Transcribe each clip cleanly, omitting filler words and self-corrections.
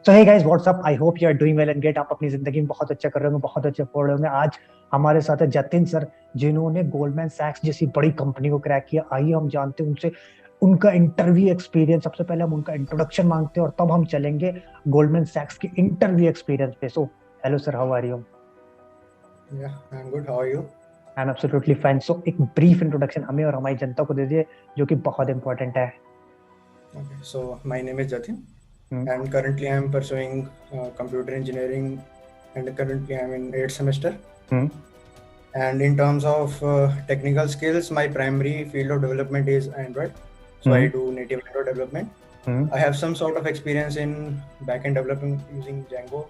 So hey guys what's up, I hope you are doing well and great. आप अपनी जिंदगी में बहुत अच्छा कर रहे होंगे, बहुत अच्छे पढ़ रहे होंगे। आज हमारे साथ है जतिन सर, जिन्होंने गोल्डमैन सैक्स जैसी बड़ी कंपनी को क्रैक किया। आइए हम जानते हैं उनसे उनका इंटरव्यू एक्सपीरियंस। सबसे पहले हम उनका इंट्रोडक्शन मांगते हैं और तब हम चलेंगे गोल्डमैन सैक्स के इंटरव्यू एक्सपीरियंस पे। So hello sir, how are you? Yeah, I'm good. How are you? I am absolutely fine. So एक ब्रीफ इंट्रोडक्शन हमें और हमारी जनता को दे दीजिए, जो कि बहुत इंपॉर्टेंट है। Okay, so my name is Jatin, hmm. and currently I'm pursuing computer engineering, and currently I'm in 8th semester. Hmm. And in terms of technical skills, my primary field of development is Android. So I hmm. do native Android development. Hmm. I have some sort of experience in backend development using Django.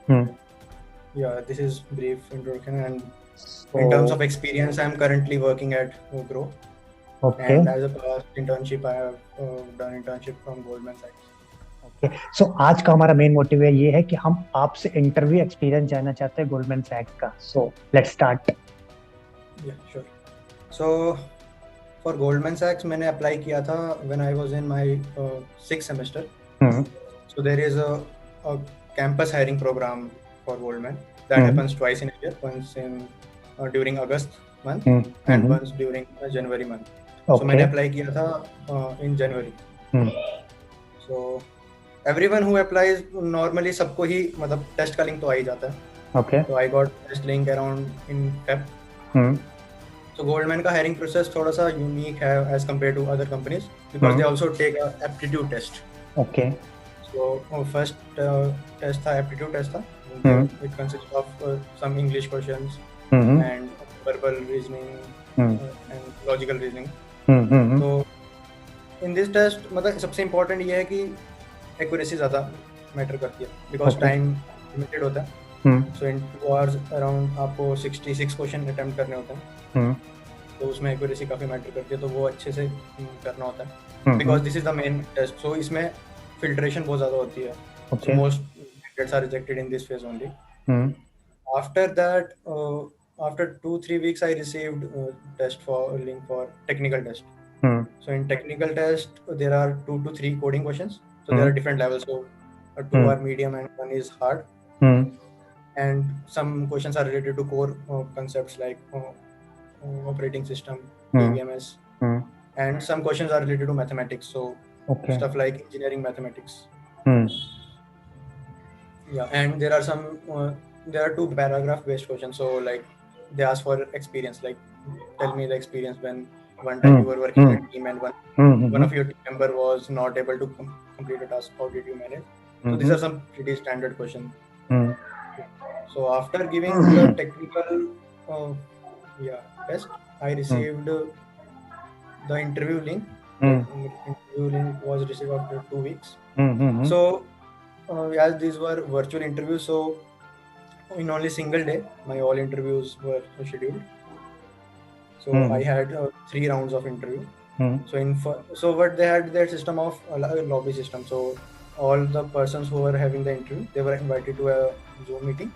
Hmm. And yeah, this is brief introduction. And so in terms of experience, I'm currently working at Grow. Okay. And as a past internship, I have done internship from Goldman Sachs. Okay, so आज का हमारा main motive ये है कि हम आपसे interview experience जानना चाहते हैं गोल्डमैन सैक्स का। So let's start. Yeah, sure. So for Goldman Sachs, मैंने apply किया था when I was in my sixth semester. Hmm. So there is a campus hiring program for Goldman that hmm. happens twice in a year, once in during August month hmm. and hmm. once during January month. So okay. मैंने apply किया था in January. Hmm. So everyone who applies normally सबको ही मतलब test का link तो आ ही जाता है. Okay. So I got test link around in Feb. Hmm. So Goldman का hiring process थोड़ा सा unique है as compared to other companies because they also take a aptitude test. Okay. So first test था aptitude test था. It consists of some English questions hmm. and verbal reasoning and logical reasoning. हम्म। तो in this test मतलब सबसे important ये है कि accuracy ज़्यादा matter करती है because Okay. time limited होता है. So in 2 hours around आपको 66 question attempt करने होते हैं. तो उसमें एक्यूरेसी काफ़ी मैटर करती है, तो वो अच्छे से करना होता है because this is the main test. So इसमें फिल्ट्रेशन बहुत ज़्यादा होती है. So most candidates are rejected in this phase only. After that after 2-3 weeks I received test for link for technical test. So in technical test there are 2 to 3 coding questions. So there are different levels. So 2 are medium and 1 is hard. And some questions are related to core concepts like operating system, EVMS, and some questions are related to mathematics. So stuff like engineering mathematics. Yeah, and there are some there are 2 paragraph based questions. So like they ask for experience, like tell me the experience when one time you were working in a team and one of your team member was not able to complete a task. How did you manage? So these are some pretty standard questions. So after giving the technical test, I received the interview link. Like interview link was received after 2 weeks. So as these were virtual interviews, so in only single day my all interviews were scheduled. So I had 3 rounds of interview. So what they had their system of lobby system. So all the persons who were having the interview, they were invited to a Zoom meeting.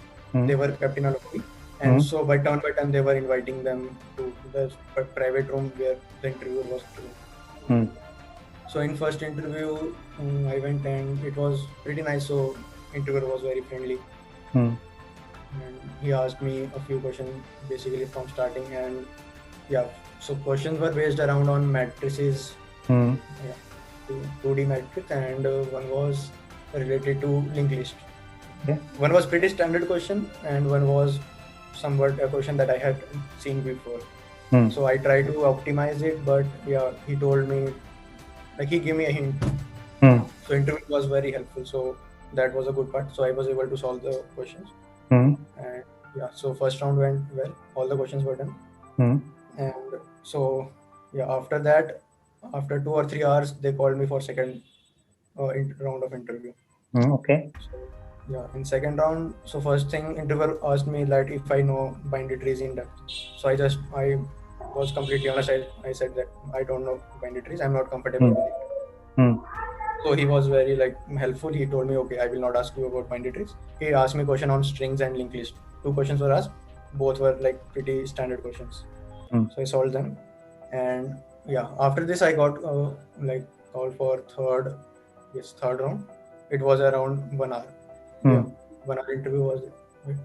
They were kept in a lobby, and so by turn they were inviting them to the private room where the interview was doing. So in first interview I went and it was pretty nice. So interviewer was very friendly. And he asked me a few questions basically from starting, and so questions were based around on matrices, 2D matrix, and one was related to linked list. One was pretty standard question and one was somewhat a question that I had seen before. So I tried to optimize it, but he told me, like he gave me a hint. So interview was very helpful, so that was a good part. So I was able to solve the questions. And so first round went well, all the questions were done. And so after that, after 2 or 3 hours they called me for second round of interview. So in second round, so first thing interviewer asked me that if I know binary trees in depth. So I was completely honest. I said that I don't know binary trees, I'm not comfortable with it. So he was very helpful. He told me, okay, I will not ask you about binary trees. He asked me question on strings and linked list. 2 questions were asked, both were pretty standard questions. So I solved them, and after this I got called for third round. it was around 1 hour. Yeah, 1 hour interview was it.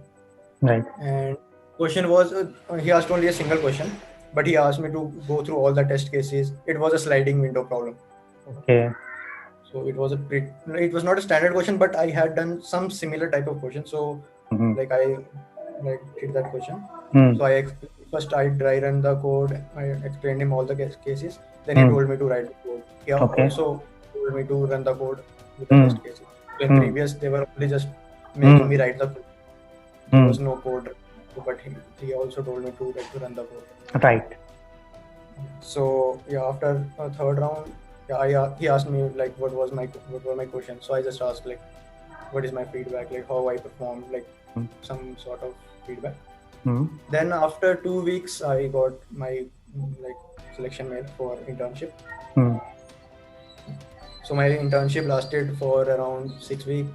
Right. And question was, he asked only a single question, but he asked me to go through all the test cases. It was a sliding window problem. Okay. So it was it was not a standard question, but I had done some similar type of question. So like I did that question. So first I dry run the code. I explained him all the cases. Then he told me to write the code. He also told me to run the code with the test cases. So in previous they were only just making me write the code. There was no code, but he also told me to run the code. Right. So yeah, after third round, yeah, he asked me like what were my questions. So I just asked like what is my feedback, like how I performed, like some sort of feedback. Then after 2 weeks, I got my selection mail for internship. So my internship lasted for around 6 weeks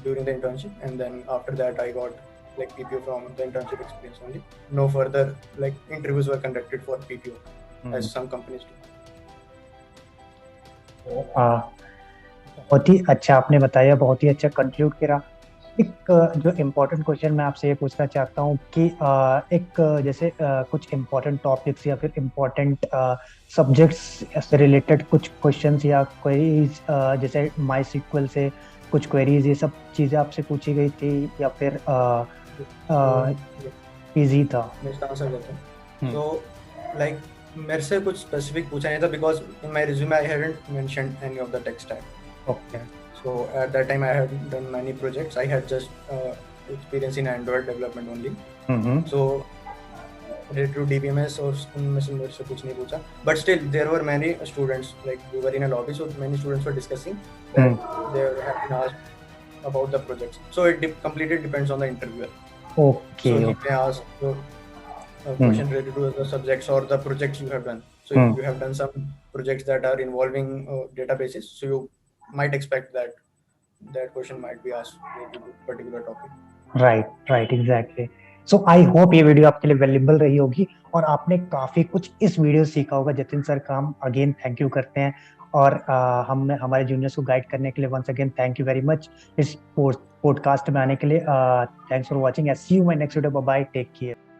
during the internship, and then after that I got like PPO from the internship experience only. No further like interviews were conducted for PPO as some companies do. बहुत ही अच्छा आपने बताया, बहुत ही अच्छा conclude करा। एक जो important question मैं आपसे ये पूछना चाहता हूँ कि एक जैसे कुछ इम्पोर्टेंट टॉपिक्स या फिर इम्पोर्टेंट सब्जेक्ट्स से रिलेटेड कुछ क्वेश्चंस या क्वेरीज, जैसे माई सिक्वल से कुछ क्वेरीज, ये सब चीजें आपसे पूछी गई थी या फिर इजी था? मैं इसका आंसर देता हूं। तो लाइक मेरे से कुछ स्पेसिफिक पूछा नहीं था because in my resume I hadn't mentioned any of the tech stack. Okay. So at that time I had done many projects. I had just experience in Android development only. So related to DBMS और उनमें से मेरे से कुछ नहीं पूछा. But still there were many students, like we were in a lobby, so many students were discussing that they had been asked about the projects. So it completely depends on the interviewer. Okay. So he may ask a question related to the subjects or the projects you have done. So if you have done some projects that are involving databases, so you might expect that question might be asked related to particular topic. Right, exactly. So I hope ये video आपके लिए valuable रही होगी और आपने काफी कुछ इस वीडियो सीखा होगा। जतिन सर का हम अगेन थैंक यू करते हैं और हम हमारे जूनियर्स को गाइड करने के लिए once again thank you very much इस पॉडकास्ट में आने के लिए। Thanks for watching, see you my next video, bye bye, take care.